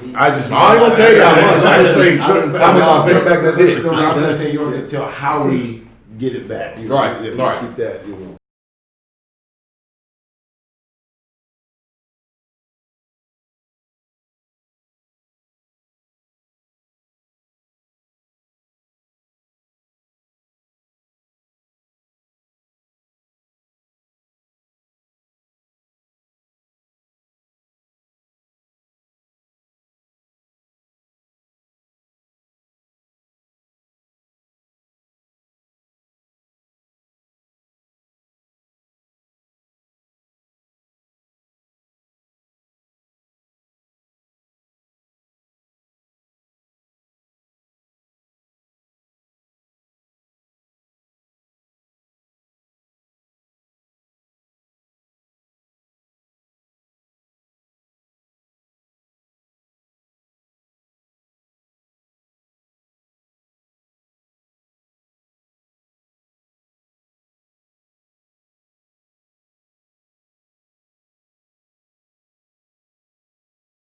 I ain't gonna tell you how much. I'm just saying how much I pay back. That's it. No, I'm not saying you don't have to tell how we get it back. You know, Right. Keep that. You know.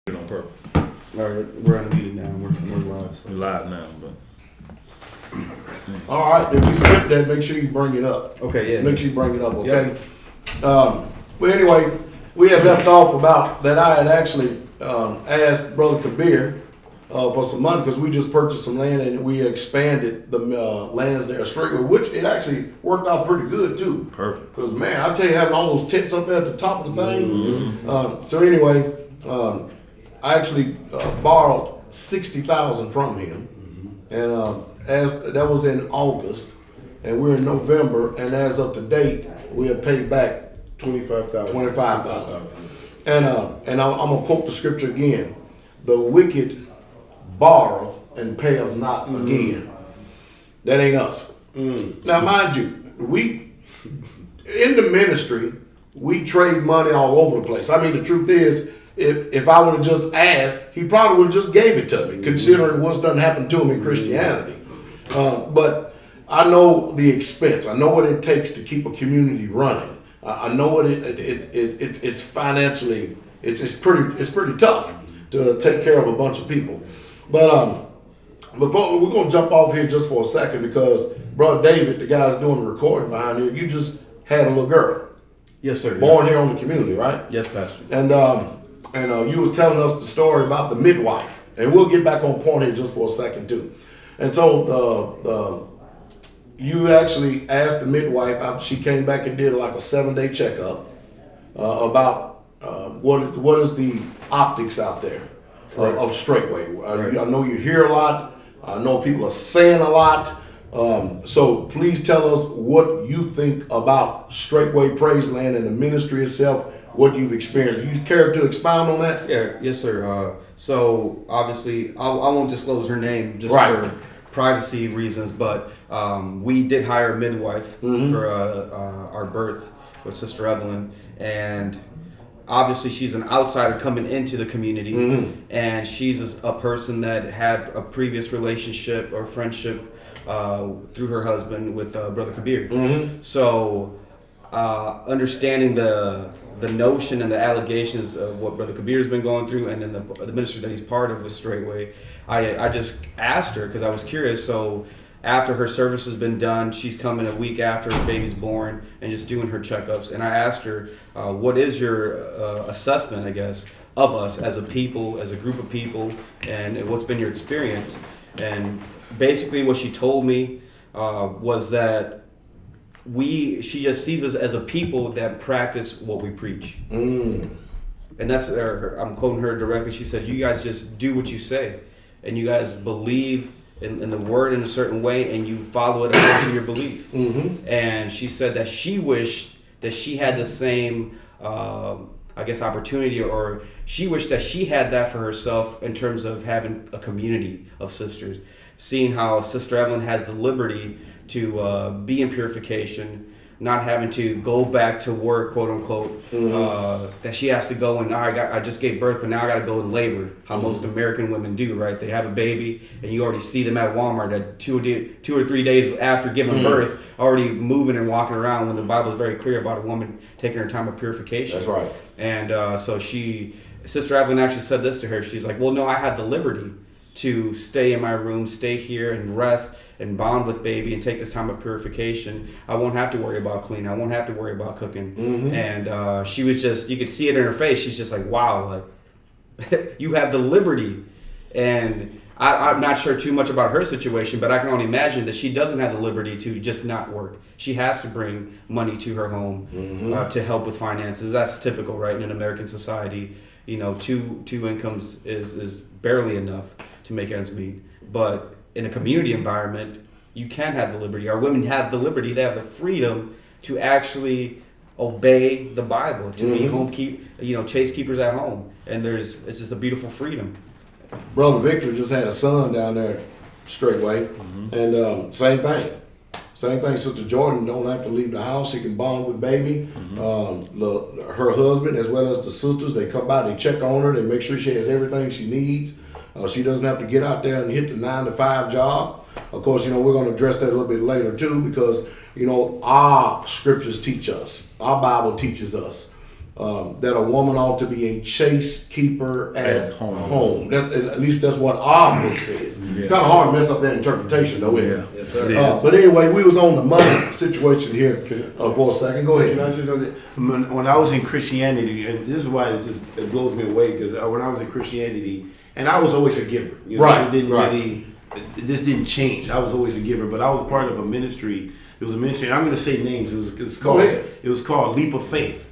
On purpose. All right, we're unmuted now. We're live. So. We're live now, but All right, if you skip that, make sure you bring it up. Okay, yeah. Make sure you bring it up, okay? But anyway, we had left off about that I had actually asked Brother Kabir for some money because we just purchased some land and we expanded the lands there straightway, which it actually worked out pretty good too. perfect. Because man, I tell you, having all those tents up there at the top of the thing. So anyway, I actually borrowed $60,000 from him, and as that was in August, and we're in November, and as of to date, we have paid back $25,000. And I'm gonna quote the scripture again: "The wicked borrow and payeth not again." That ain't us. Now, mind you, we in the ministry we trade money all over the place. I mean, the truth is, if I would have just asked, he probably would have just gave it to me, considering what's done happened to him in Christianity. But I know the expense. I know what it takes to keep a community running. I know what it's financially. It's pretty tough to take care of a bunch of people. But before we're gonna jump off here just for a second because Brother David, the guy's doing the recording behind here, you just had a little girl. Yes, sir. Born here on the community, right? Yes, Pastor. And you was telling us the story about the midwife, and we'll get back on point here just for a second too. And so you actually asked the midwife. She came back and did like a 7-day checkup about what is the optics out there of straightway. I know you hear a lot. I know people are saying a lot. So please tell us what you think about Straightway Praise Land and the ministry itself. What you've experienced. You care to expound on that? Yeah, yes, sir. So obviously, I won't disclose her name just Right. for privacy reasons, but we did hire a midwife for our birth with Sister Evelyn, and obviously she's an outsider coming into the community, and she's a person that had a previous relationship or friendship through her husband with Brother Kabir. So understanding the notion and the allegations of what Brother Kabir's been going through, and then the ministry that he's part of with Straightway, I just asked her because I was curious. So after her service has been done, she's coming a week after her baby's born and just doing her checkups. And I asked her, what is your assessment, I guess, of us as a people, as a group of people, and what's been your experience? And basically what she told me was that she just sees us as a people that practice what we preach. And that's I'm quoting her directly. She said, you guys just do what you say, and you guys believe in the word in a certain way, and you follow it according to your belief. And she said that she wished that she had the same I guess opportunity, or she wished that she had that for herself in terms of having a community of sisters, seeing how Sister Evelyn has the liberty to be in purification, not having to go back to work, quote unquote, that she has to go and I just gave birth, but now I got to go in labor, how most American women do, right? They have a baby and you already see them at Walmart at 2 or 3 days after giving birth, already moving and walking around, when the Bible is very clear about a woman taking her time of purification. That's right. And so Sister Evelyn actually said this to her. She's like, well, no, I had the liberty to stay in my room, stay here and rest and bond with baby and take this time of purification. I won't have to worry about cleaning. I won't have to worry about cooking. And she was just, you could see it in her face. She's just like, wow, like you have the liberty. And I'm not sure too much about her situation, but I can only imagine that she doesn't have the liberty to just not work. She has to bring money to her home to help with finances. That's typical, right? In American society, you know, two incomes is barely enough to make ends meet. But in a community environment, you can have the liberty. Our women have the liberty. They have the freedom to actually obey the Bible, to be chase keepers at home. And it's just a beautiful freedom. Brother Victor just had a son down there straightway, and same thing. Sister Jordan don't have to leave the house. She can bond with baby. Her husband, as well as the sisters, they come by, they check on her, they make sure she has everything she needs. She doesn't have to get out there and hit the 9-to-5 job. Of course, we're going to address that a little bit later too, because our scriptures teach us, our Bible teaches us that a woman ought to be a chaste keeper at home. At least that's what our book says. It's kind of hard to mess up that interpretation, though, isn't it? Yes, sir. But anyway, we was on the money situation here for a second. Go ahead. Can I say something? When I was in Christianity, and this is why it blows me away, because when I was in Christianity, and I was always a giver. Right. This didn't change. I was always a giver, but I was part of a ministry. It was a ministry, and I'm going to say names. It was called Leap of Faith,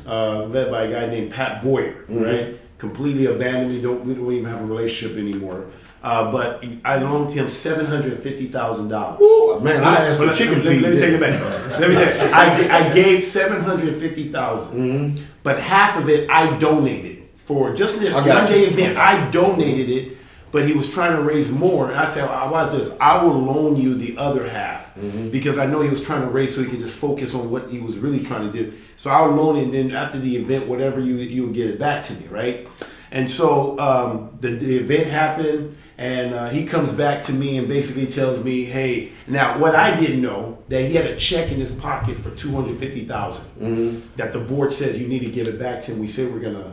led by a guy named Pat Boyer, right? Completely abandoned me. We don't even have a relationship anymore. But I loaned him $750,000. Man, I asked for chicken feed. Let me take it back. Let me tell you, I gave $750,000, but half of it I donated for just the one-day event. I donated it, but he was trying to raise more. And I said, how about this? I will loan you the other half because I know he was trying to raise so he could just focus on what he was really trying to do. So I'll loan it, and then after the event, whatever you would get it back to me, right? And so the event happened, and he comes back to me and basically tells me, hey, now what I didn't know, that he had a check in his pocket for $250,000 that the board says you need to give it back to him. We said we're going to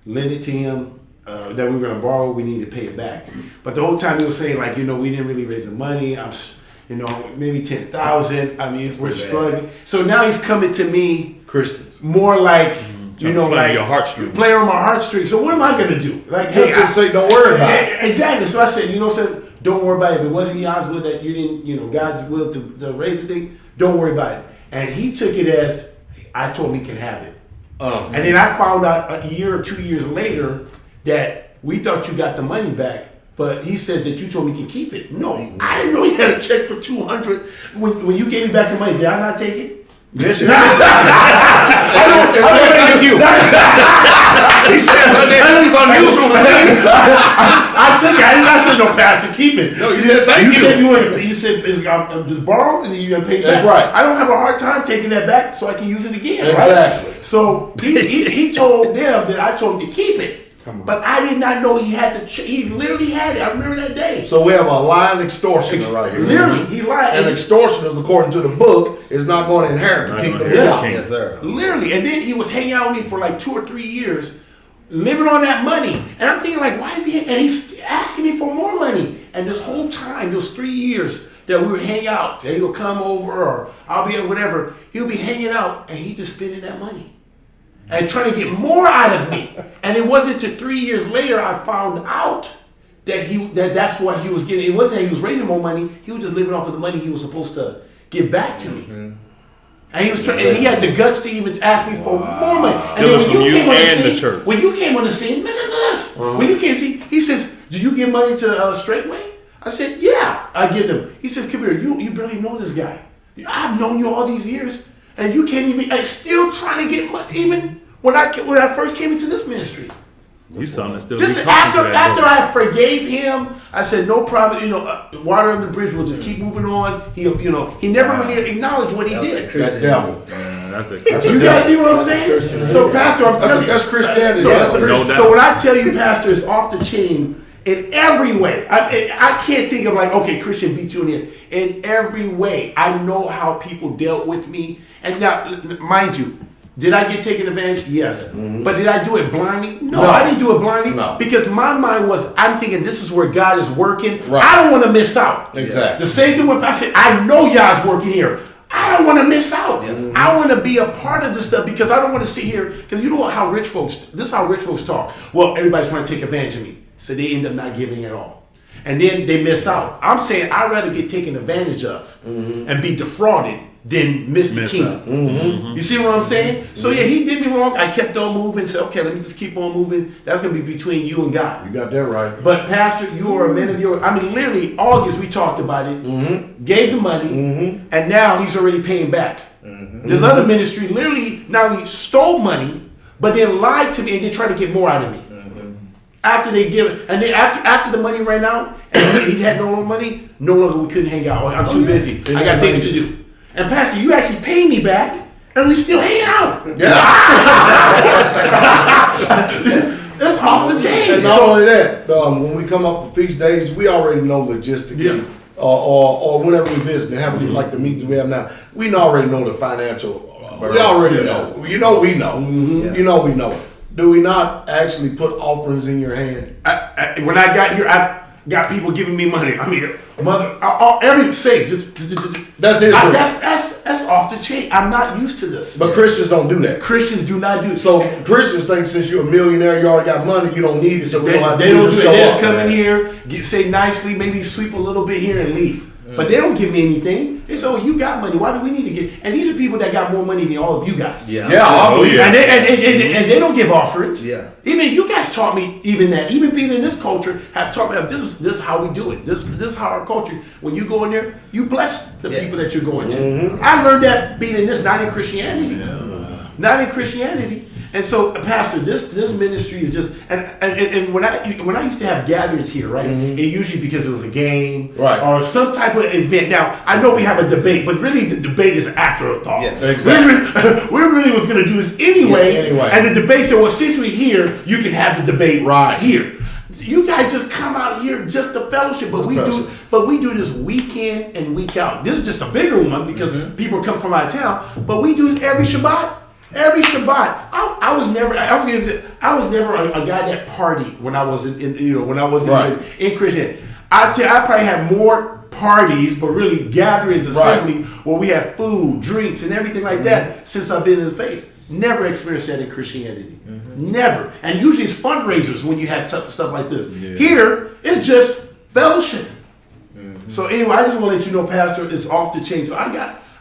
lend it to him, that we were going to borrow, we need to pay it back. But the whole time he was saying, like, we didn't really raise the money. Maybe $10,000. I mean, we're struggling. So now he's coming to me, Christians, more like, playing on your heartstrings. Playing on my heartstrings. So what am I going to do? Like, just say, don't worry about it. Exactly. So I said, don't worry about it. If it wasn't God's will that you didn't, God's will to raise the thing, don't worry about it. And he took it as, I told him he can have it. And then I found out a year or 2 years later that we thought you got the money back, but he says that you told me he can keep it. No, I didn't know he had a check for $200. When you gave me back the money, did I not take it? Yes, thank you. He says, this is unusual. I took it. I said, no, Pastor, keep it. No, you said thank you. You said I'm just borrow and then you're gonna pay back. That's right. I don't have a hard time taking that back, so I can use it again. Exactly. Right? So he told them that I told him to keep it. But I did not know he had he literally had it. I remember that day. So we have a lying extortioner right here. Literally, he lied. And extortioners, according to the book, is not going to inherit the kingdom of God. Yes, sir. Literally. And then he was hanging out with me for like 2 or 3 years, living on that money. And I'm thinking, like, why is he? And he's asking me for more money. And this whole time, those 3 years that we would hang out, that he would come over or I'll be at whatever, he'll be hanging out and he just spending that money. And trying to get more out of me. And it wasn't until 3 years later I found out that that's what he was getting. It wasn't that he was raising more money. He was just living off of the money he was supposed to give back to me. And he was trying, and he had the guts to even ask me for more money. And then when you came on the scene, when you came on the scene, listen to this. When you came see, he says, "Do you give money to Straightway?" I said, "Yeah, I give them." He says, "Come here, you barely know this guy. I've known you all these years, and you can't even. I'm still trying to get money, even when I first came into this ministry." You something to still just after I forgave him, I said no problem. Water under the bridge. We'll just keep moving on. He never really acknowledged what he did. That devil. You guys see what I'm saying? So, Pastor, I'm telling you, that's Christianity. So when I tell you, Pastor, it's off the chain in every way. I can't think of like, okay, Christian beat you in here. In every way, I know how people dealt with me. And now, mind you, Did I get taken advantage? Yes. But did I do it blindly? No, No. I didn't do it blindly. No. Because my mind was, I'm thinking this is where God is working. Right. I don't want to miss out. Exactly. The same thing with I said, I know God's working here. I don't want to miss out. I want to be a part of this stuff because I don't want to sit here. Because you know how rich folks, this is how rich folks talk. Well, everybody's trying to take advantage of me. So they end up not giving at all. And then they miss out. I'm saying I'd rather get taken advantage of and be defrauded than miss the kingdom. You see what I'm saying? So yeah, he did me wrong. I kept on moving. Said, okay, let me just keep on moving. That's going to be between you and God. You got that right. But Pastor, you are a man of your. I mean, literally, August we talked about it. Gave the money, and now he's already paying back. This other ministry literally not only stole money, but then lied to me and they tried to get more out of me. After they give it, and then after the money ran out, and he had no more money, no longer we couldn't hang out. I'm too busy. I got things to do. And Pastor, you actually paid me back, and we still hang out. Yeah. That's off the chain. And not only that, when we come up for feast days, we already know logistically, or whenever we visit, have like the meetings we have now, we already know the financial. We already know. You know we know. You know we know. Do we not actually put offerings in your hand? When I got here, I got people giving me money. I mean, every say That's it. That's off the chain. I'm not used to this. But Christians don't do that. Christians do not do it. So Christians think since you're a millionaire, you already got money, you don't need it. So we don't have to they don't do it. show They just up. come in here, say nicely, maybe sweep a little bit here and leave. But they don't give me anything. They say, "Oh, you got money. Why do we need to get?" And these are people that got more money than all of you guys. Yeah, I believe And they don't give offerings. Yeah. Even you guys taught me even that. Even being in this culture, have taught me this is how we do it. This is how our culture. When you go in there, you bless the people that you're going to. I learned that being in this, not in Christianity. Not in Christianity. And so, Pastor, this ministry is just and when I used to have gatherings here, right? It usually because it was a game, right, or some type of event. Now I know we have a debate, but really the debate is an afterthought. Yes, exactly. We really was going to do this anyway, anyway. And the debate said, well, since we're here, you can have the debate right here. You guys just come out here just to fellowship, but we do this week in and week out. This is just a bigger one because people come from out of town, but we do this every Shabbat. Every Shabbat, I was never a guy that partied when I was in Christian. I probably had more parties, but really gatherings, assembly where we have food, drinks, and everything like that since I've been in the faith. Never experienced that in Christianity. Never. And usually it's fundraisers when you had stuff like this. Here, it's just fellowship. So anyway, I just want to let you know, Pastor, it's off the chain. So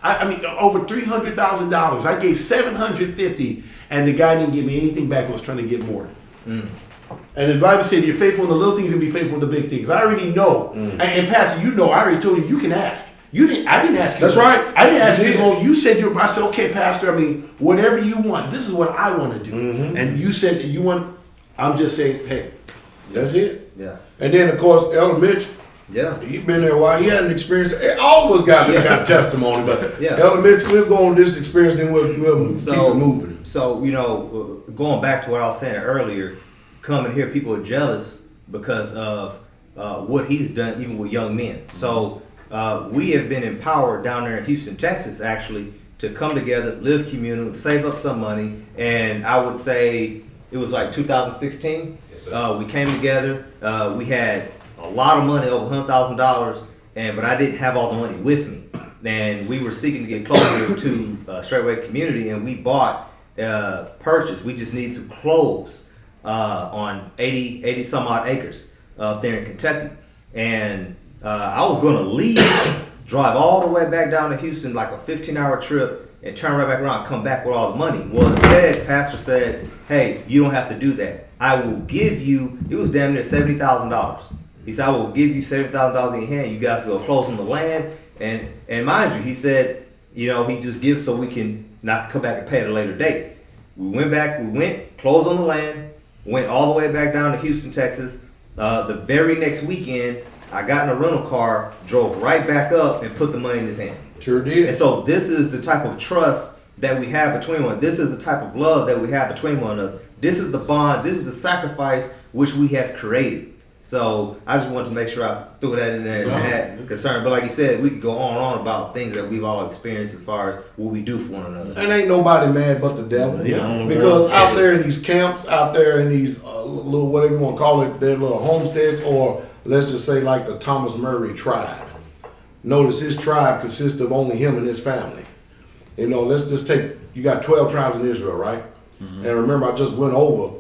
I mean, over $300,000. I gave $750, and the guy didn't give me anything back. I was trying to get more. And the Bible said, "You're faithful in the little things, you'll be faithful in the big things." I already know. And Pastor, you know, I already told you can ask. I didn't ask you. That's right. I didn't ask you to go. You said I said, "Okay, Pastor. I mean, whatever you want. This is what I want to do." And you said that you want. I'm just saying, hey, that's it. Yeah. And then of course, Elder Mitch. Yeah, he's been there a while. He had an experience. All of us got testimony, but yeah. Elder Mitch, we'll go on this experience, then we'll keep it moving. So going back to what I was saying earlier, coming here, people are jealous because of what he's done, even with young men. So we have been empowered down there in Houston, Texas, actually, to come together, live communal, save up some money, and I would say it was like 2016. We came together. We had a lot of money, over $100,000, but I didn't have all the money with me. And we were seeking to get closer to Straightway Community, and we purchased. We just need to close on 80 some odd acres up there in Kentucky. And I was going to leave, drive all the way back down to Houston, like a 15-hour trip, and turn right back around and come back with all the money. Well, instead, Pastor said, "Hey, you don't have to do that. I will give you," it was damn near $70,000. He said, "I will give you $70,000 in your hand. You guys go close on the land." And mind you, he said, he just gives so we can not come back and pay at a later date. We went, closed on the land, went all the way back down to Houston, Texas. The very next weekend, I got in a rental car, drove right back up, and put the money in his hand. Sure did. And so this is the type of trust that we have between one. This is the type of love that we have between one another. This is the bond. This is the sacrifice which we have created. So I just wanted to make sure I threw that in there and had concern. But like you said, we could go on and on about things that we've all experienced as far as what we do for one another. And ain't nobody mad but the devil. Because out there in these camps, out there in these little, whatever you want to call it, their little homesteads, or let's just say like the Thomas Murray tribe. Notice his tribe consists of only him and his family. You know, let's just take, you got 12 tribes in Israel, right? And remember, I just went over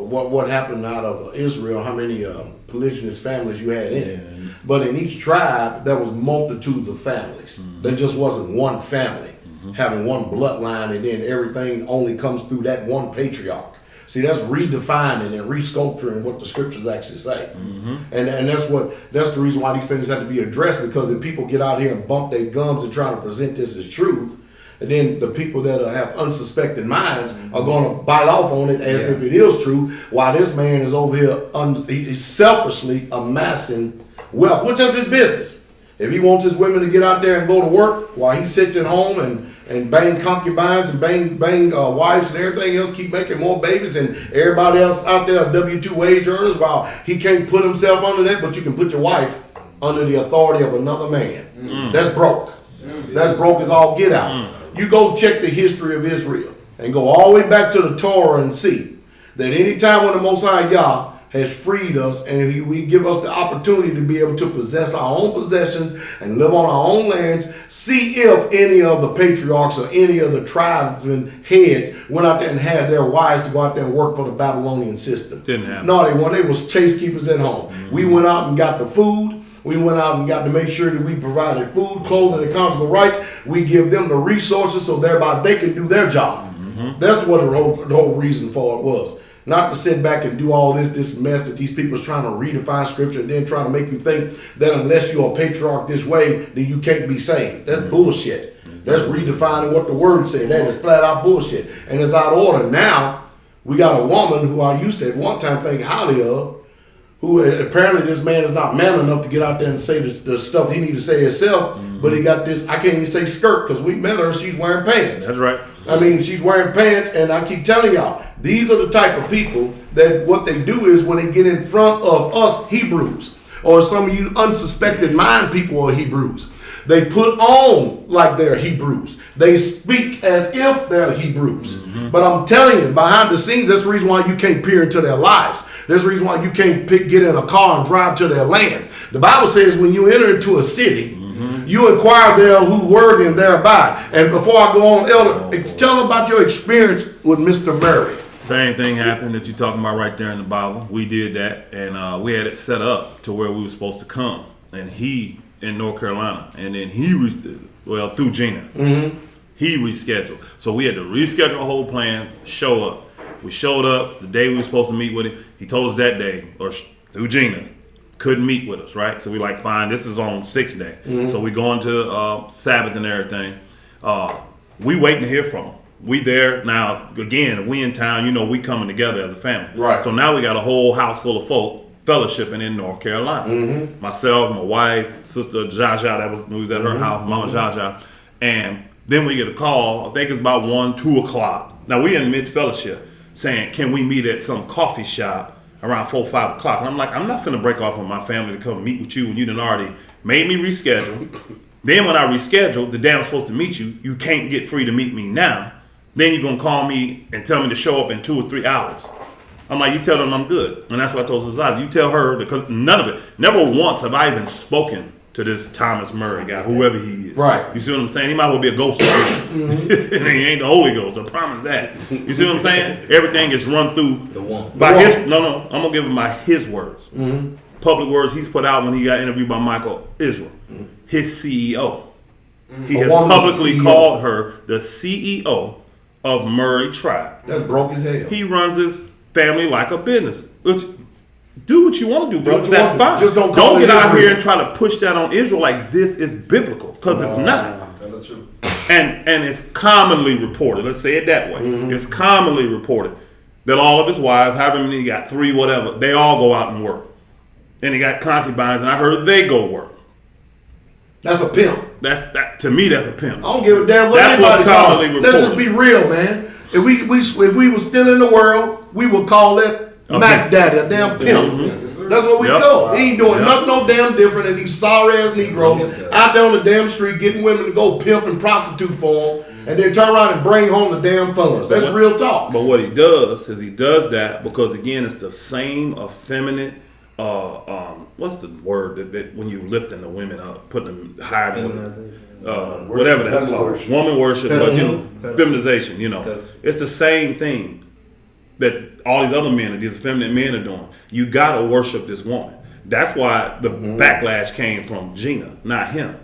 what happened out of Israel, how many polygamous families you had in it. But in each tribe, there was multitudes of families. There just wasn't one family having one bloodline, and then everything only comes through that one patriarch. See, that's redefining and resculpturing what the scriptures actually say. And that's the reason why these things have to be addressed, because if people get out here and bump their gums and try to present this as truth, and then the people that have unsuspecting minds are going to bite off on it as if it is true, while this man is over here he's selfishly amassing wealth, which is his business. If he wants his women to get out there and go to work while he sits at home and bang concubines and bang wives and everything else, keep making more babies, and everybody else out there are W-2 wage earners, while he can't put himself under that, but you can put your wife under the authority of another man. That's broke. That's broke as all get out. You go check the history of Israel and go all the way back to the Torah and see that any time when the Most High Yah has freed us and we give us the opportunity to be able to possess our own possessions and live on our own lands, see if any of the patriarchs or any of the tribesmen heads went out there and had their wives to go out there and work for the Babylonian system. Didn't happen. No, they weren't. They was chase keepers at home. We went out and got the food. We went out and got to make sure that we provided food, clothing, and conjugal rights. We give them the resources so thereby they can do their job. That's what the whole reason for it was. Not to sit back and do all this mess that these people are trying to redefine scripture and then trying to make you think that unless you're a patriarch this way, then you can't be saved. That's bullshit. That's redefining what the word said. That is flat out bullshit. And it's out of order. Now, we got a woman who I used to at one time think highly of, who apparently this man is not man enough to get out there and say the stuff he need to say himself, but he got this, I can't even say skirt, because we met her, she's wearing pants. That's right. I mean, she's wearing pants, and I keep telling y'all, these are the type of people that what they do is when they get in front of us Hebrews, or some of you unsuspected mind people are Hebrews, they put on like they're Hebrews. They speak as if they're Hebrews. But I'm telling you, behind the scenes, that's the reason why you can't peer into their lives. There's the reason why you can't get in a car and drive to their land. The Bible says when you enter into a city, you inquire there who worthy and there abide. And before I go on, Elder, tell them about your experience with Mr. Murray. Same thing happened that you're talking about right there in the Bible. We did that, and we had it set up to where we were supposed to come. And he in North Carolina, and then through Gina, he rescheduled. So we had to reschedule a whole plan, show up. We showed up the day we were supposed to meet with him. He told us that day, or through Gina, couldn't meet with us, right? So we like, fine, this is on 6th day. So we going to Sabbath and everything. We waiting to hear from him. We there now. Again, if we in town, you know, we coming together as a family. Right. So now we got a whole house full of folk fellowshipping in North Carolina. Myself, my wife, sister Jaja, we was at her house, Mama Jaja, and then we get a call. I think it's about 1-2 o'clock. Now we in mid fellowship, saying, "Can we meet at some coffee shop around 4-5 o'clock?" And I'm like, I'm not finna break off with my family to come meet with you when you done already made me reschedule. Then when I rescheduled, the day I'm supposed to meet you, you can't get free to meet me now. Then you're gonna call me and tell me to show up in 2 or 3 hours. I'm like, you tell them I'm good. And that's what I told Zazada. You tell her, because none of it, never once have I even spoken to this Thomas Murray guy, whoever he is. Right. You see what I'm saying? He might well be a ghost. And he ain't the Holy Ghost, I promise that. You see what I'm saying? Everything is run through The one. I'm gonna give him by his words. Public words he's put out when he got interviewed by Michael Israel. His CEO. He has publicly called her the CEO of Murray Tribe. That's broke as hell. He runs his family like a business. Which, do what you want to do, bro. That's fine. Just don't get out here and try to push that on Israel like this is biblical, because it's not. And it's commonly reported. Let's say it that way. It's commonly reported that all of his wives, however many he got, 3, whatever, they all go out and work. And he got concubines, and I heard they go work. That's a pimp. That to me, that's a pimp. I don't give a damn what That's what's anybody commonly call it. reported. Let's just be real, man. If we were still in the world, we would call that Mac Daddy, a damn pimp. That's what we call. He ain't doing nothing no damn different than these sorry ass Negroes out there on the damn street getting women to go pimp and prostitute for them, and then turn around and bring home the damn funds. That's real talk. But what he does is he does that because, again, it's the same effeminate. What's the word that when you lifting the women up, putting them higher than whatever that is, woman worship, feminization. It's the same thing that all these other men, these effeminate men, are doing. You gotta worship this woman. That's why the backlash came from Gina, not him.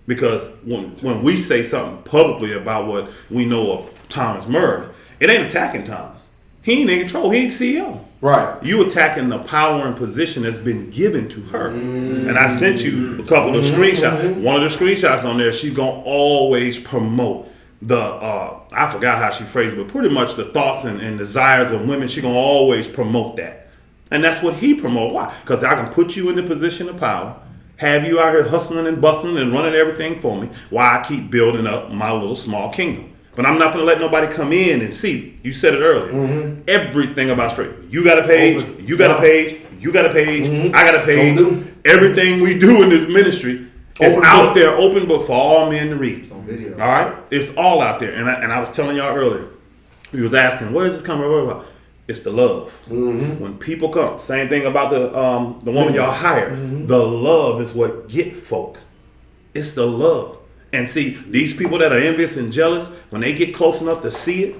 Because when we say something publicly about what we know of Thomas Murray, it ain't attacking Thomas. He ain't in control. He ain't CEO. Right. You attacking the power and position that's been given to her. And I sent you a couple of screenshots. One of the screenshots on there, she's going to always promote the, I forgot how she phrased it, but pretty much the thoughts and desires of women. She's going to always promote that. And that's what he promotes. Why? Because I can put you in the position of power, have you out here hustling and bustling and running everything for me, while I keep building up my little small kingdom. But I'm not going to let nobody come in and see. You said it earlier. Everything about straight. You got a page. You got a page. You got a page. I got a page. Everything we do in this ministry is out there, open book for all men to read. It's on video. All right? It's all out there. And I was telling y'all earlier, we was asking, where is this coming from? It's the love. When people come, same thing about the woman y'all hired. The love is what get folk. It's the love. And see, these people that are envious and jealous, when they get close enough to see it,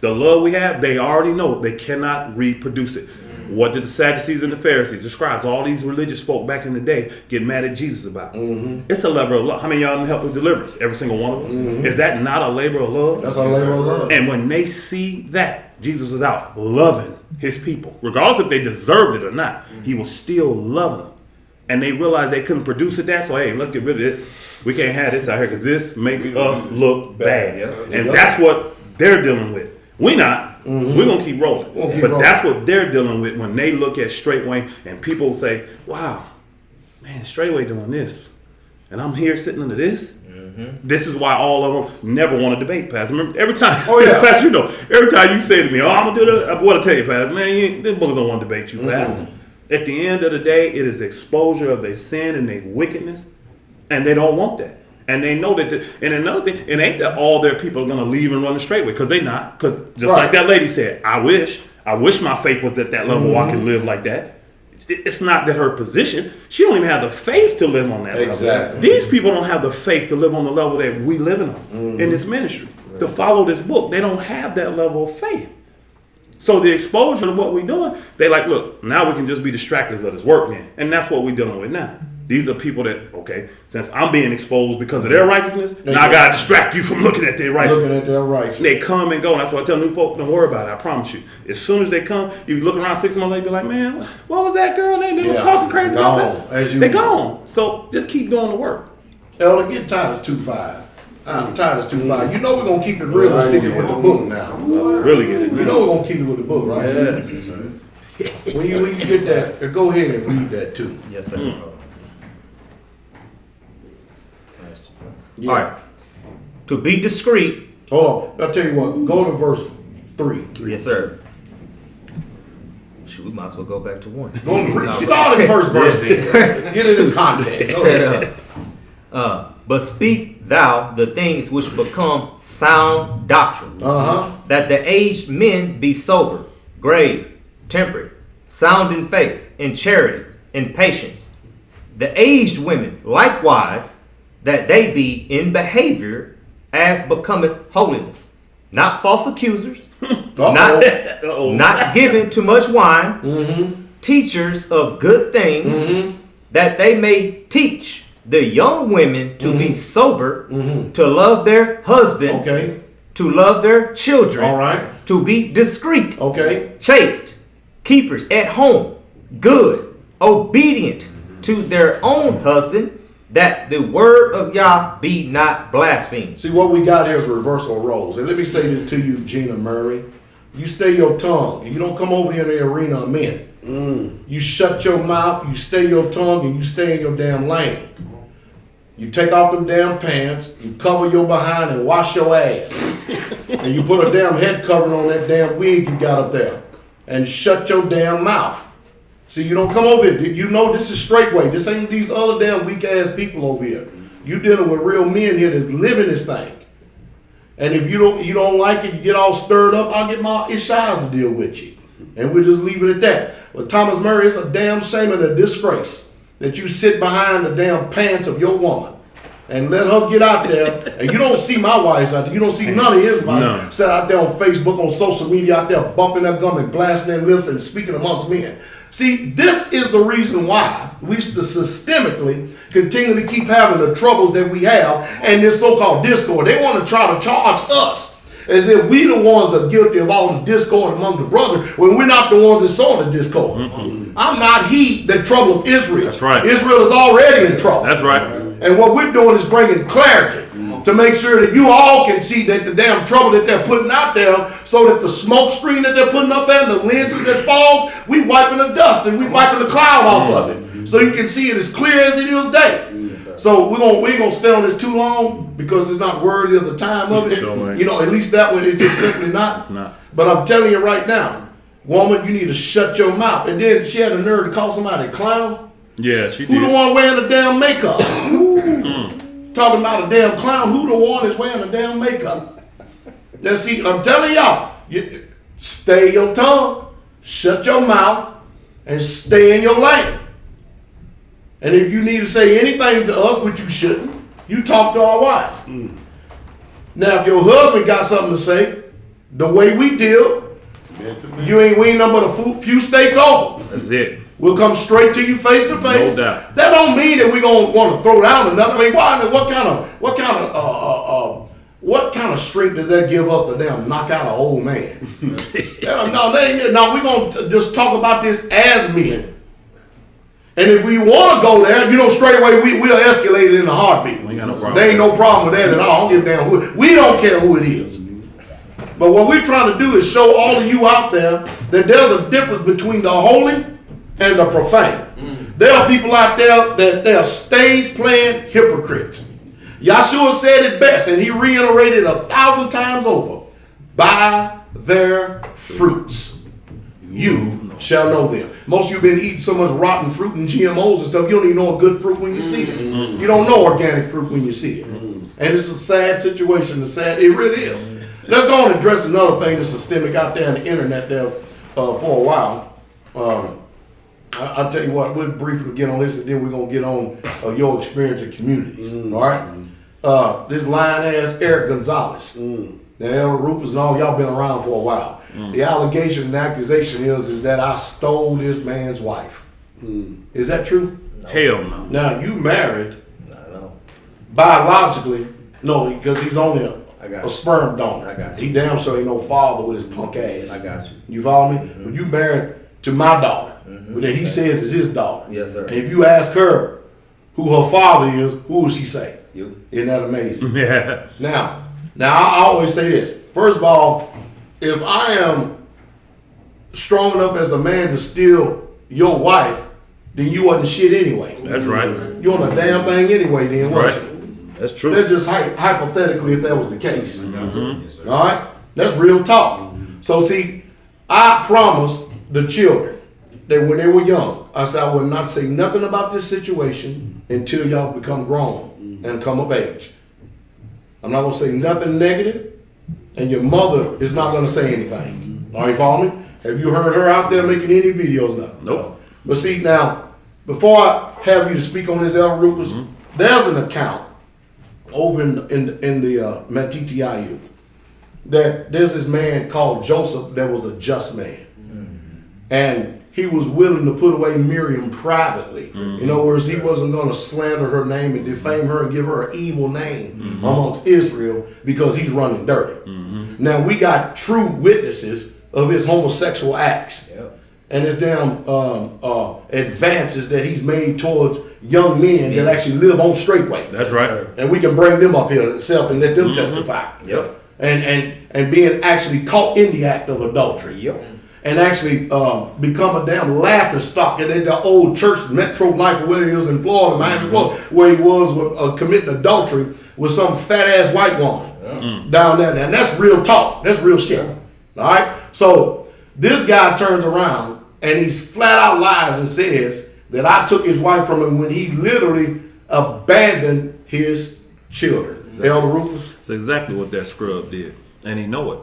the love we have, they already know they cannot reproduce it. What did the Sadducees and the Pharisees, the scribes, all these religious folk back in the day get mad at Jesus about? It's a labor of love. How many of y'all need help with deliverance? Every single one of us. Is that not a labor of love? That's a labor of love. And when they see that, Jesus was out loving his people. Regardless if they deserved it or not, he was still loving them. And they realized they couldn't produce it that, so hey, let's get rid of this. We can't have this out here because this makes us look bad. And that's what they're dealing with. We not. We're going to keep rolling. That's what they're dealing with when they look at Straightway and people say, wow, man, Straightway doing this. And I'm here sitting under this. This is why all of them never want to debate, Pastor. Remember, every time, Pastor, every time you say to me, I'm going to do that, I want to tell you, Pastor, man, them boys don't want to debate you, Pastor. At the end of the day, it is exposure of their sin and their wickedness, and they don't want that. And they know that. And another thing, it ain't that all their people are going to leave and run the straight way, because they not. Because just like that lady said, I wish my faith was at that level where I could live like that. It's not that her position. She don't even have the faith to live on that level. These people don't have the faith to live on the level that we living on in this ministry. To follow this book, they don't have that level of faith. So the exposure to what we're doing, they like, look, now we can just be distractors of this work, man. And that's what we're dealing with now. These are people that, okay, since I'm being exposed because of their righteousness, now I got to distract you from looking at their righteousness. They come and go. And that's why I tell new folk, don't worry about it. I promise you. As soon as they come, you look around 6 months later, be like, man, what was that girl? They was talking crazy about that. They gone. So just keep doing the work. Elder, get Titus 2:5. Titus 2:5. You know we're going to keep it real and stick it with the book now. Really get it. You know we're going to keep it with the book, right? Yes. When you get that, go ahead and read that too. Yes, sir. Yeah. All right. To be discreet. Hold on. I'll tell you what. Go to verse 3. Yes, sir. Shoot, we might as well go back to 1. Start at first verse then. Get it in context. But speak thou the things which become sound doctrine, that the aged men be sober, grave, temperate, sound in faith, in charity, in patience. The aged women likewise, that they be in behavior as becometh holiness, not false accusers, not given to much wine, teachers of good things, that they may teach the young women to be sober, to love their husband, to love their children, to be discreet, chaste, keepers at home, good, obedient to their own husband, that the word of Yah be not blasphemed. See, what we got here is reversal of roles. And let me say this to you, Gina Murray. You stay your tongue. You don't come over here in the arena of men. You shut your mouth, you stay your tongue, and you stay in your damn lane. You take off them damn pants, you cover your behind and wash your ass. And you put a damn head covering on that damn wig you got up there. and shut your damn mouth. See, you don't come over here. You know this is straight way. This ain't these other damn weak ass people over here. You dealing with real men here that's living this thing. And if you don't like it, you get all stirred up, I'll get my Ishais to deal with you. And we'll just leave it at that. But Thomas Murray, it's a damn shame and a disgrace that you sit behind the damn pants of your woman and let her get out there. And you don't see my wives out there. You don't see none of his wives sit out there on Facebook, on social media, out there bumping their gum and blasting their lips and speaking amongst men. See, this is the reason why we systemically continue to keep having the troubles that we have and this so-called discord. They want to try to charge us as if we the ones are guilty of all the discord among the brothers when we're not the ones that sow the discord. I'm not he that troubleth Israel. That's right. Israel is already in trouble. That's right. And what we're doing is bringing clarity to make sure that you all can see that the damn trouble that they're putting out there, so that the smoke screen that they're putting up there and the lenses that fall, we wiping the dust and we wiping the cloud off of it, so you can see it as clear as it is day. So we ain't gonna stay on this too long because it's not worthy of the time of it. You know, at least that one is just simply not. It's not. But I'm telling you right now, woman, you need to shut your mouth. And then she had the nerve to call somebody a clown. Yeah, she Who did. the one wearing the damn makeup? Talking about a damn clown. Who the one is wearing the damn makeup? Now see, I'm telling y'all, stay your tongue, shut your mouth, and stay in your lane. And if you need to say anything to us, which you shouldn't, you talk to our wives. Now, if your husband got something to say, the way we deal, we ain't number the few states over. That's it. We'll come straight to you face to face. No doubt. That don't mean that we're gonna want to throw down or nothing. I mean, why? What kind of strength does that give us to damn knock out an old man? No, we're gonna just talk about this as men. And if we want to go there, straight away we'll escalate it in a heartbeat. We ain't got no problem. There ain't no problem with that at all. I don't give a damn who. We don't care who it is. But what we're trying to do is show all of you out there that there's a difference between the holy and the profane. There are people out there that they are stage playing hypocrites. Yahshua said it best, and he reiterated 1,000 times over: by their fruits you shall know them. Most of you been eating so much rotten fruit and GMOs and stuff, you don't even know a good fruit when you see it. You don't know organic fruit when you see it. And it's a sad situation. It really is. Let's go and address another thing that's systemic out there on the internet there for a while. I'll tell you what, we'll briefly get on this, and then we're going to get on your experience in communities. All right? This lying-ass Eric Gonzalez. Now, Elder Rufus and all y'all been around for a while. The allegation and accusation is that I stole this man's wife. Is that true? No. Hell no. Now, you married No. biologically. No, because he's only a sperm donor. I got you. He damn sure ain't no father with his punk ass. I got you. You follow me? But you married to my daughter, that he says is his daughter. Yes, sir. And if you ask her who her father is, who will she say? You. Isn't that amazing? Yeah. Now I always say this. First of all, if I am strong enough as a man to steal your wife, then you wasn't shit anyway. That's right. You on a damn thing anyway, then, wasn't Right. you? That's true. That's just hypothetically if that was the case. All right? That's real talk. So see, I promised the children that when they were young, I said I would not say nothing about this situation until y'all become grown and come of age. I'm not going to say nothing negative, and your mother is not going to say anything. Are you following me? Have you heard her out there making any videos now? Nope. But see, now, before I have you to speak on this, Elder Rufus, there's an account over in the Matitiayu that there's this man called Joseph that was a just man. And he was willing to put away Miriam privately. In other words, he wasn't going to slander her name and defame her and give her an evil name amongst Israel because he's running dirty. Now, we got true witnesses of his homosexual acts. Yep. And his damn advances that he's made towards young men that actually live on straightway. That's right. And we can bring them up here itself and let them testify. Yep. And being actually caught in the act of adultery. Yep. And actually become a damn laughing stock at the old church, Metro Life, or whatever it is in Florida, Miami, Florida, where he was committing adultery with some fat ass white woman down there. And that's real talk. That's real shit. All right? So This guy turns around and he's flat out lies and says that I took his wife from him when he literally abandoned his children. Elder Rufus? That's exactly what that scrub did. And he know it.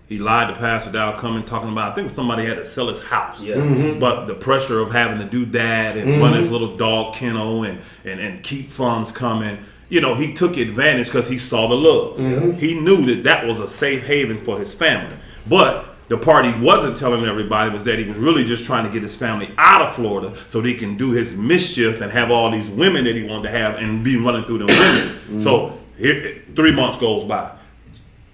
He lied to Pastor Dowell coming talking about, I think somebody had to sell his house. Yeah. Mm-hmm. But the pressure of having to do that and run his little dog kennel and keep funds coming, you know, he took advantage because he saw the love. Mm-hmm. He knew that that was a safe haven for his family. But the part he wasn't telling everybody was that he was really just trying to get his family out of Florida so that he can do his mischief and have all these women that he wanted to have and be running through them women. So here, 3 months goes by.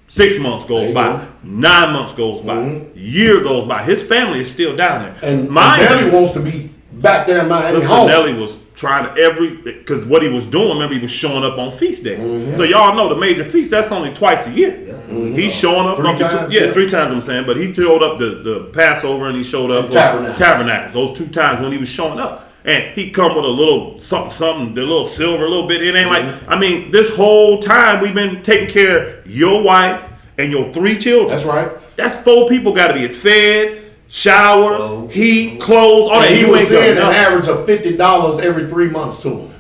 6 months goes by, 9 months goes by, year goes by. His family is still down there. And Nelly wants to be back there in Miami Sister home. Nelly was trying to because what he was doing, remember, he was showing up on feast days. So y'all know the major feast, that's only twice a year. He's showing up. 3 times, 3 times I'm saying, but he showed up the Passover and he showed up for Tabernacles. Those 2 times when he was showing up. And he come with a little something, the little silver, a little bit. It ain't like, I mean, this whole time we've been taking care of your wife and your 3 children. That's right. That's 4 people got to be fed, shower, heat, clothes. All that. And he was saying an average of $50 every 3 months to him.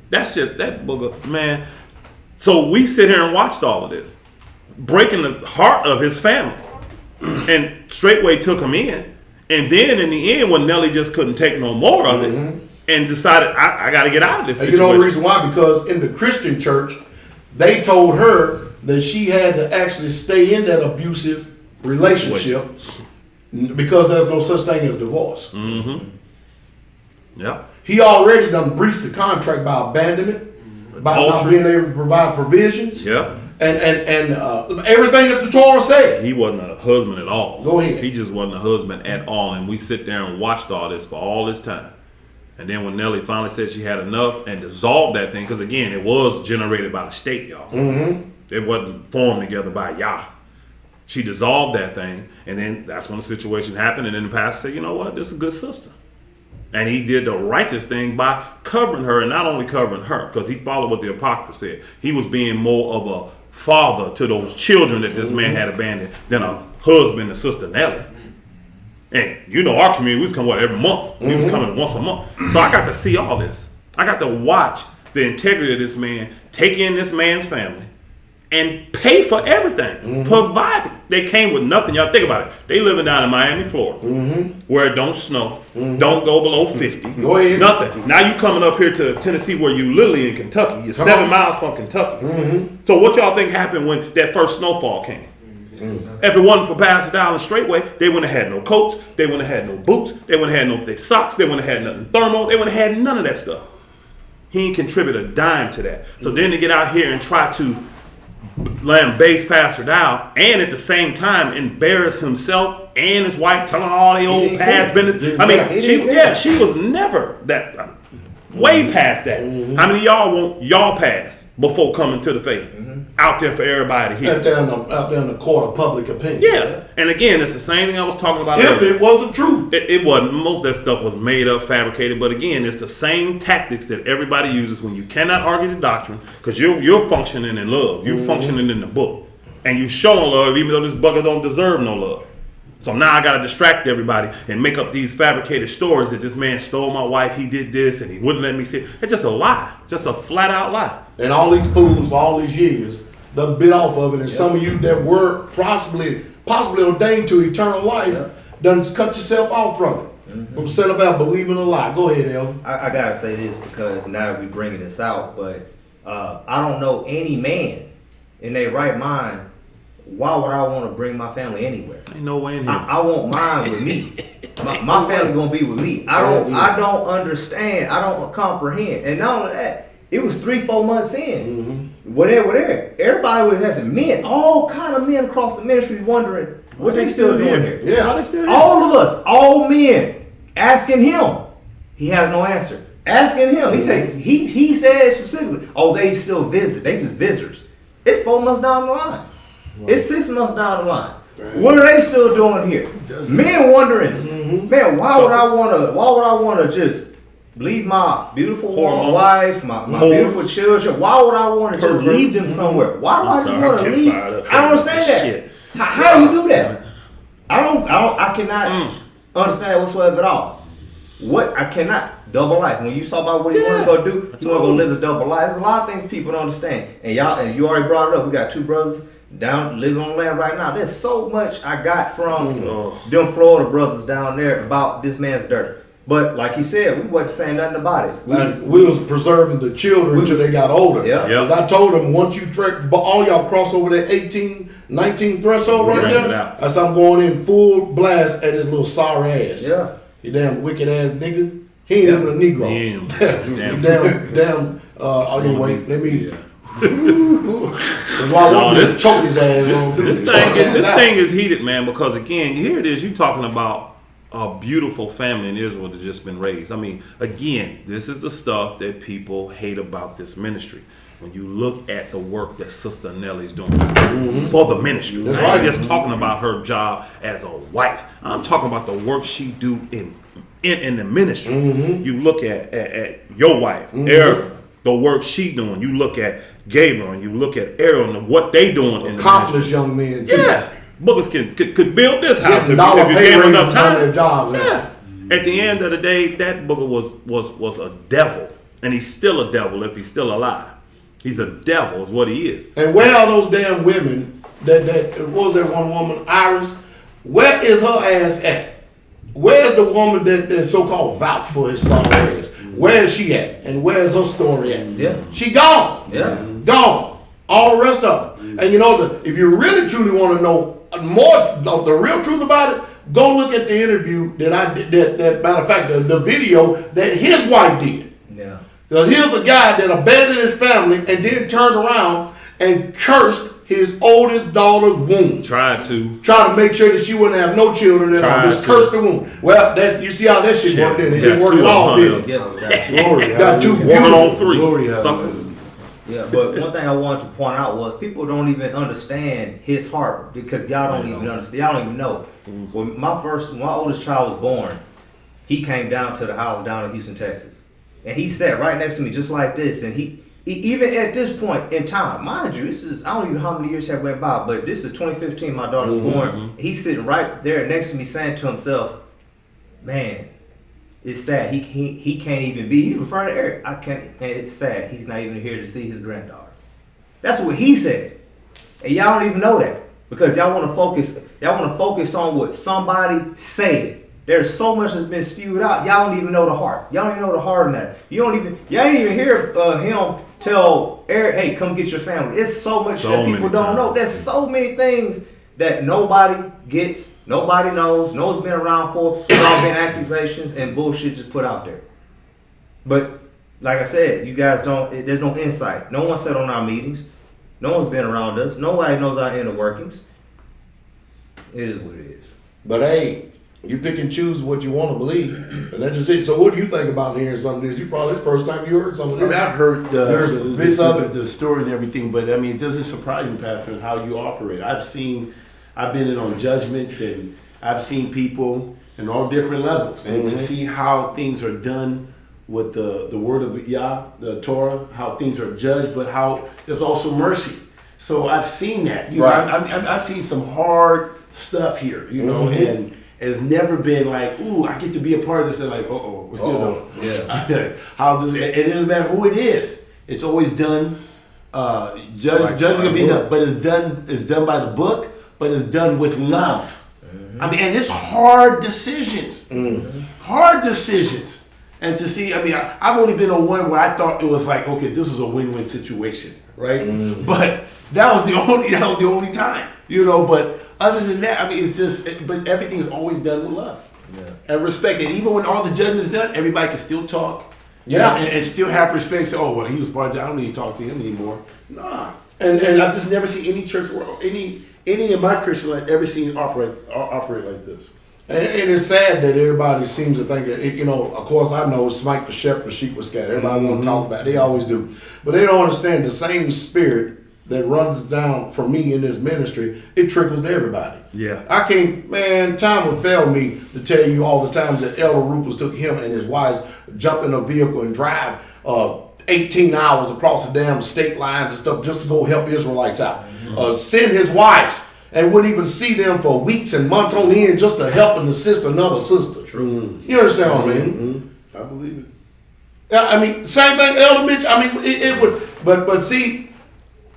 That's just that booger, man. So we sit here and watched all of this, breaking the heart of his family, and straightway took him in. And then in the end, when Nelly just couldn't take no more of it, and decided I got to get out of this situation. You know the reason why? Because in the Christian church, they told her that she had to actually stay in that abusive relationship because there's no such thing as divorce. Yeah. He already done breached the contract by abandonment, by not being able to provide provisions. Yeah. And everything that the Torah said. He wasn't a husband at all. Go ahead. He just wasn't a husband at all. And we sit there and watched all this for all this time. And then when Nelly finally said she had enough and dissolved that thing, because again, it was generated by the state, y'all. It wasn't formed together by Yah. She dissolved that thing, and then that's when the situation happened. And then the pastor said, you know what, this is a good sister. And he did the righteous thing by covering her, and not only covering her, because he followed what the Apocrypha said. He was being more of a father to those children that this man had abandoned than a husband to Sister Nelly. And you know our community, we was coming every month. We was coming once a month. So I got to see all this. I got to watch the integrity of this man, take in this man's family, and pay for everything. Provide. They came with nothing. Y'all think about it. They living down in Miami, Florida, where it don't snow, don't go below 50. Go ahead. Nothing. Now you coming up here to Tennessee where you literally in Kentucky. You're 7 miles from Kentucky. So what y'all think happened when that first snowfall came? If it wasn't for Pastor Dowell and Straightway, they wouldn't have had no coats, they wouldn't have had no boots, they wouldn't have had no thick socks, they wouldn't have had nothing thermal, they wouldn't have had none of that stuff. He ain't contribute a dime to that. So then to get out here and try to lambaste Pastor Dowell and at the same time embarrass himself and his wife, telling all the old past business. I mean, she was never that, way past that. How many of y'all want y'all past before coming to the faith? Out there for everybody to hear. Out there in the court of public opinion. Yeah. And again, it's the same thing I was talking about If earlier. it wasn't true. It wasn't. Most of that stuff was made up, fabricated. But again, it's the same tactics that everybody uses when you cannot argue the doctrine, because you're functioning in love. You're functioning in the book. And you showing love even though this bucket don't deserve no love. So now I got to distract everybody and make up these fabricated stories that this man stole my wife, he did this, and he wouldn't let me see it. It's just a lie. Just a flat out lie. And all these fools for all these years done bit off of it. And some of you that were possibly ordained to eternal life done cut yourself off from it. From sitting about believing a lie. Go ahead, Elder. I gotta say this because now that we're bringing this out, but I don't know any man in their right mind. Why would I want to bring my family anywhere? Ain't no way in here. I want mine with me. My family gonna be with me. I don't understand. I don't comprehend. And not only that, it was 3-4 months in. Whatever. Everybody was having men, all kind of men across the ministry, wondering what they still doing here. Yeah, Why they still here? All of us, all men, asking him. He has no answer. Asking him. He said he said specifically, oh, they still visit. They just visitors. It's 4 months down the line. It's 6 months down the line. What are they still doing here? Men wondering, man, why would I wanna just leave my beautiful wife, my beautiful children? Why would I want to just leave them somewhere? Why do I just want to leave? I don't understand that. How do you do that? I cannot understand that whatsoever at all. What I cannot double life. When you talk about what you want to go do, you want to go live a double life. There's a lot of things people don't understand. And you already brought it up. We got 2 brothers down living on the land right now. There's so much I got from them Florida brothers down there about this man's dirt. But like he said, we wasn't saying nothing about it. We was preserving the children until they got older. Yeah. Because I told them, once you trek, all y'all cross over that 18, 19 threshold right there, that's I'm going in full blast at his little sorry ass. Yeah. You damn wicked ass nigga. He ain't even a Negro. Damn. Anyway, let me. That's why I want to choke his ass. This thing is heated, man, because again, here it is, you talking about a beautiful family in Israel that just been raised. I mean, again, this is the stuff that people hate about this ministry. When you look at the work that Sister Nellie's doing for the ministry, that's I'm right. just talking about her job as a wife. I'm talking about the work she do in the ministry. You look at your wife, Erica, the work she doing. You look at Gabriel, and you look at Aaron, and what they doing in the accomplished young men too. Yeah. Bookers could build this house if $1 you pay gave him enough raises on time. their jobs. Yeah. At the end of the day, that booker was a devil, and he's still a devil if he's still alive. He's a devil, is what he is. And where are those damn women that what was that one woman, Iris? Where is her ass at? Where's the woman that so-called vouched for his son ass? Where is she at? And where's her story at? Yeah. She gone. Yeah. Gone. All the rest of them. And you know, if you really truly want to know more of the real truth about it, go look at the interview that I did. That matter of fact, the video that his wife did. Yeah. Because here's a guy that abandoned his family and then turned around and cursed his oldest daughter's womb. Tried to make sure that she wouldn't have no children at all. Just cursed the womb. Well, you see how that shit worked in. It didn't work at all, did it? Yeah. Got 2 1 on 3 Glory, suckers. Yeah, but one thing I wanted to point out was people don't even understand his heart because y'all don't even understand. Y'all don't even know. When my oldest child was born, he came down to the house down in Houston, Texas, and he sat right next to me just like this. And he even at this point in time, mind you, this is I don't even know how many years have went by, but this is 2015. My daughter was born. He's sitting right there next to me, saying to himself, "Man, it's sad. He can't even be." He's referring to Eric. I can't. Man, it's sad. He's not even here to see his granddaughter. That's what he said, and y'all don't even know that because y'all want to focus. Y'all want to focus on what somebody said. There's so much that's been spewed out. Y'all don't even know the heart. Y'all don't even know the heart in that. Y'all ain't even hear him tell Eric, "Hey, come get your family." It's so much that people don't know. There's so many things that nobody gets. Nobody knows. No one's been around for. It's all been accusations and bullshit just put out there. But like I said, you guys don't. There's no insight. No one sat on our meetings. No one's been around us. Nobody knows our inner workings. It is what it is. But hey, you pick and choose what you want to believe, and that's just it. So what do you think about hearing some of this? You probably it's the first time you heard some of I this. mean, I've heard bits of it. the story and everything, but I mean, it doesn't surprise me, Pastor, in how you operate. I've been in on judgments, and I've seen people in all different levels, and to see how things are done with the word of Yah, the Torah, how things are judged, but how there's also mercy. So I've seen that. You know, I've seen some hard stuff here, you know, and it's never been like, ooh, I get to be a part of this, and like, you know, how does it doesn't matter who it is. It's always done. Judging can be done, but it's done by the book, but it's done with love. I mean, and it's hard decisions, hard decisions. And to see, I mean, I've only been on one where I thought it was like, okay, this was a win-win situation, right? But that was the only time, you know. But other than that, I mean, it's just, but everything's always done with love and respect. And even when all the judgment's done, everybody can still talk, and still have respect. Say, oh well, he was part of that. I don't need to talk to him anymore. Nah, and I've just never seen any church or any of my Christian life ever seen operate like this. And it's sad that everybody seems to think that, you know, of course I know Smite the shepherd, the sheep was scattered. Everybody want to talk about it. They always do. But they don't understand the same spirit that runs down from me in this ministry, it trickles to everybody. Yeah. I can't, man, time would fail me to tell you all the times that Elder Rufus took him and his wives jump in a vehicle and drive 18 hours across the damn state lines and stuff just to go help Israelites out. Send his wives and wouldn't even see them for weeks and months on end just to help and assist another sister. True. You understand what I mean? Mm-hmm. I believe it. Yeah, I mean, same thing, Elder Mitch. I mean, it would, but see,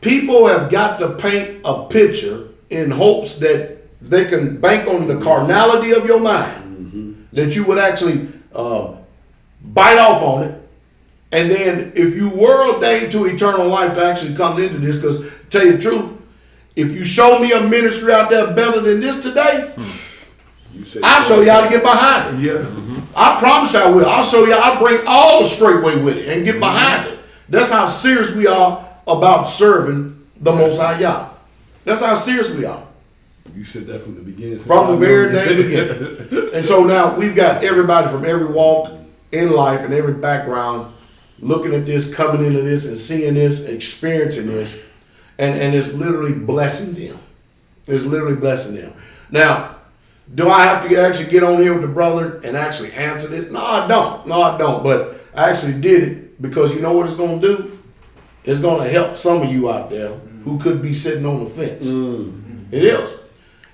people have got to paint a picture in hopes that they can bank on the carnality of your mind, that you would actually bite off on it. And then if you were ordained to eternal life to actually come into this, because tell you the truth, if you show me a ministry out there better than this today, I'll show you how to get behind it. Yeah. I promise you I will. I'll show you. I'll bring all the straight way with it and get behind it. That's how serious we are about serving the Most High Yah. That's how serious we are. You said that from the beginning. From the very day beginning. And so now we've got everybody from every walk in life and every background looking at this, coming into this, and seeing this, experiencing this, and it's literally blessing them. It's literally blessing them. Now, do I have to actually get on here with the brother and actually answer this? No, I don't. But I actually did it because you know what it's going to do? It's going to help some of you out there who could be sitting on the fence. It is.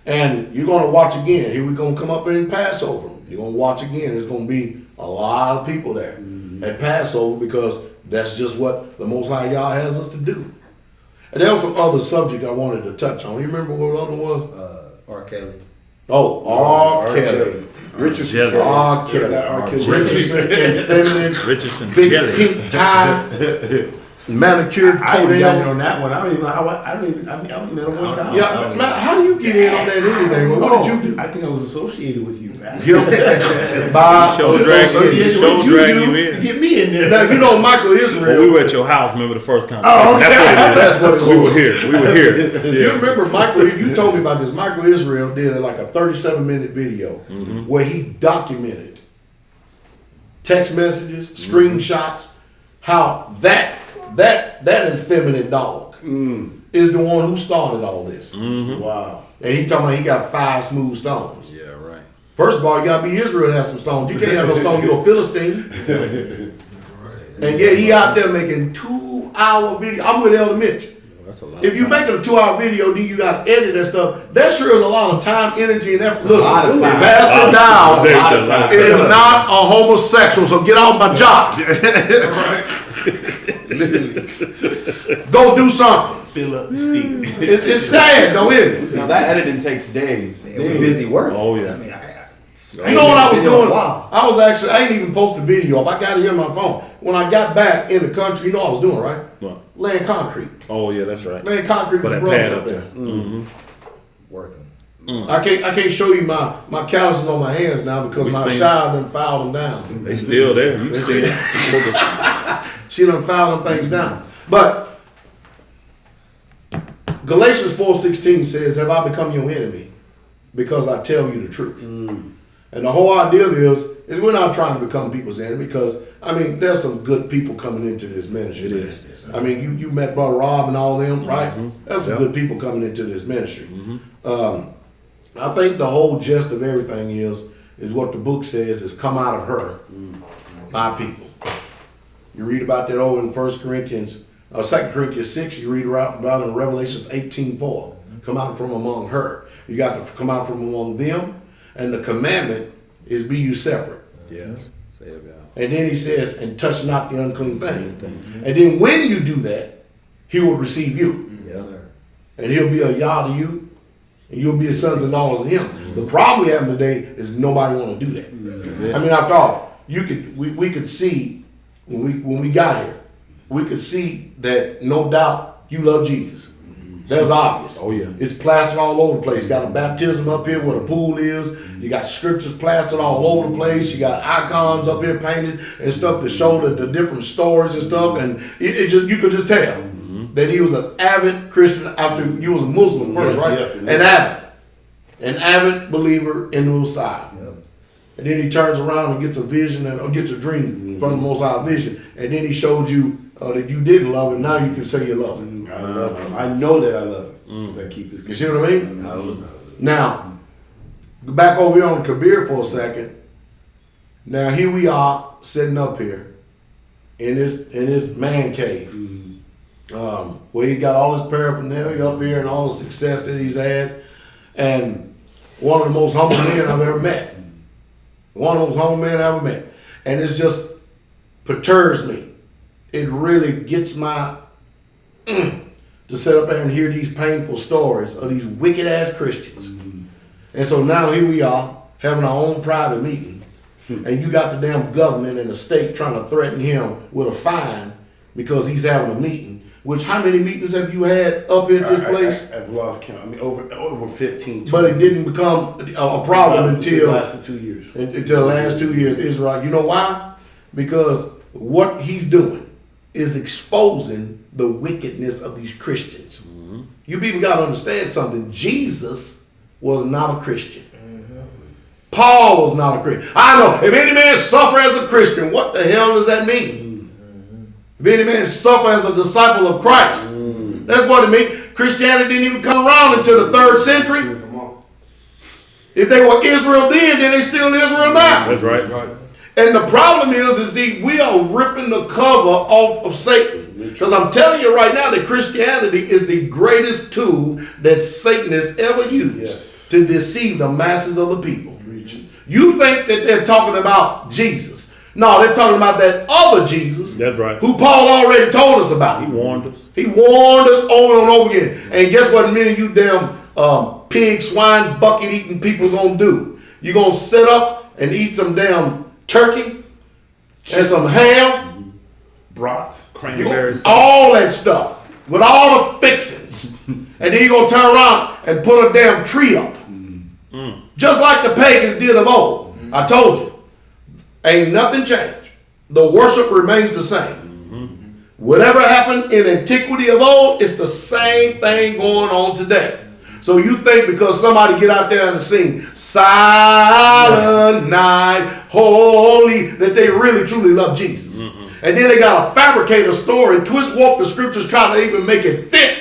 And you're going to watch again. Here we're going to come up in Passover. You're going to watch again. There's going to be a lot of people there at Passover because that's just what the Most High Yah has us to do. And there was some other subject I wanted to touch on. You remember what the other was? R. Kelly. Oh, R. Kelly. Richardson. R. Kelly. Richardson and feminine. Richardson. Big Kelly. pink tie. Manicured I ain't got toenails. on that one. I don't even know how. I don't even know one time. Yeah, man, how do you get in on that anything? What did you do? I think I was associated with you. Man. By Show drag you in. To get me in there. Now, you know Michael Israel. Well, we were at your house. Remember the first conversation? Oh, okay. That's what it was. We were here. You Yeah. remember Michael, you told me about this. Michael Israel did like a 37-minute video where he documented text messages, screenshots, how that effeminate dog is the one who started all this. Wow. And he talking about he got 5 smooth stones. Yeah, right. First of all, you gotta be Israel to have some stones. You can't have no stone, you're a Philistine. And yet he out there making 2-hour video. I'm with Elder Mitch. That's a lot. If you make it a 2-hour video, then you gotta edit that stuff. That sure is a lot of time, energy, and effort. Listen, lot of time. Pastor Dowell A lot of time. is not a homosexual, so get off my job. Go do something. Fill up the steam. It's sad though, isn't it? Now that editing takes days. It's busy work. Oh, yeah. You know what I was doing? Wow. I ain't even posted video up. I got it here on my phone. When I got back in the country, you know what I was doing, right? What? Laying concrete. Oh, yeah, that's right. Laying concrete For with the that brothers pad up up there. Working. I can't show you my calluses on my hands now because We my seen- child done filed them down. They still there. You see it. She done filed them things down. But Galatians 4:16 says, have I become your enemy because I tell you the truth? And the whole idea is we're not trying to become people's enemy because, I mean, there's some good people coming into this ministry. It is. I mean, you met Brother Rob and all them, right? There's some good people coming into this ministry. I think the whole gist of everything is what the book says is come out of her, my people. You read about that over in 2 Corinthians 6. You read about it in Revelations 18:4. Come out from among her. You got to come out from among them. And the commandment is be you separate. Yes. Say it, God. And then he says, and touch not the unclean thing. And then when you do that, he will receive you. Yeah. And he'll be a Yah to you. And you'll be his sons and daughters of him. The problem we have today is nobody want to do that. I mean, after all, we could see when we got here, we could see that no doubt you love Jesus. That's obvious. Oh, yeah. It's plastered all over the place. You got a baptism up here where the pool is. You got scriptures plastered all over the place. You got icons up here painted and stuff to show the different stories and stuff. And it just, you could just tell that he was an avid Christian after you was a Muslim first, right? Yes, An avid believer in the Messiah. And then he turns around and gets a vision or gets a dream from the Most High vision. And then he showed you that you didn't love him. Now you can say you love him. I love him. I know that I love him. But I keep his You see what I mean? Now, back over here on Kabir for a second. Now here we are sitting up here in this man cave, where he got all his paraphernalia up here and all the success that he's had. and one of the most humble men I've ever met. One of the most humble men I've ever met. And it just perturbs me. It really gets my to sit up there and hear these painful stories of these wicked ass Christians. And so now here we are having our own private meeting, and you got the damn government and the state trying to threaten him with a fine because he's having a meeting. Which, how many meetings have you had up here at this place? I've lost count. I mean, over 15. But it didn't become a problem until the last 2 years. Until the last 2 years, Israel. You know why? Because what he's doing is exposing the wickedness of these Christians. You people got to understand something. Jesus was not a Christian. Paul was not a Christian. I know, if any man suffer as a Christian, what the hell does that mean? If any man suffer as a disciple of Christ, that's what it means. Christianity didn't even come around until the 3rd century. If they were Israel then they still Israel now. That's right. And the problem is see, we are ripping the cover off of Satan. Because I'm telling you right now that Christianity is the greatest tool that Satan has ever used to deceive the masses of the people. You think that they're talking about Jesus. No, they're talking about that other Jesus. That's right. Who Paul already told us about. He warned us. He warned us over and over again. And guess what many of you damn pig, swine, bucket eating people gonna do? You're gonna sit up and eat some damn turkey and some ham, Brats, Cranberries. all that stuff with all the fixings. And then you're gonna turn around and put a damn tree up. Just like the pagans did of old. I told you. Ain't nothing changed. The worship remains the same. Whatever happened in antiquity of old, it's the same thing going on today. So you think because somebody get out there and sing Silent Night, Holy, that they really truly love Jesus. And then they got to fabricate a story, twist warp the scriptures, try to even make it fit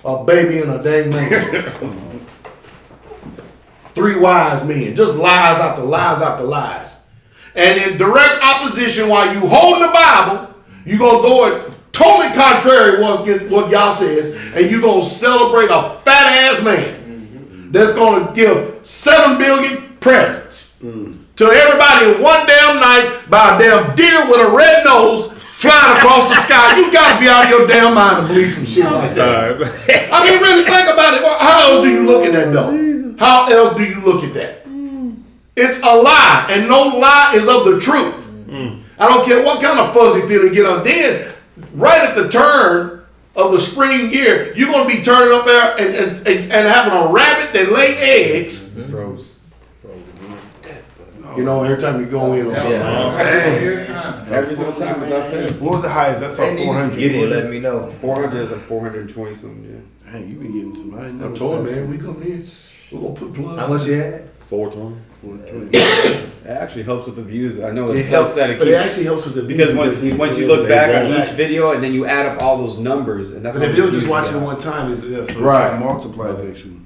a baby in a dang manger. 3 wise men, just lies after lies after lies. And in direct opposition, while you holding the Bible, you're going to go it totally contrary what y'all says, and you're going to celebrate a fat ass man that's going to give 7 billion presents to everybody in one damn night by a damn deer with a red nose flying across the sky. You got to be out of your damn mind to believe some shit like that. I mean, really think about it. How else do you look at that though? How else do you look at that? It's a lie, and no lie is of the truth. I don't care what kind of fuzzy feeling you get on. Then, right at the turn of the spring year, you're going to be turning up there and having a rabbit that lay eggs. Froze. You know, every time you go in on something. Every single time without fail. What was the highest? That's all 400. Get it, let me know. 400 is like 420 something, yeah. Hey, you been getting some high I numbers. told him, man, we come in, we're going to put plugs. How much you had? 420. It actually helps with the views. I know it sucks that it But it keeps... actually helps with the Because views once you they look back on roll each video and then you add up all those numbers, and that's But how if you're many just views you watching got. one time, it's Right. multiplies actually.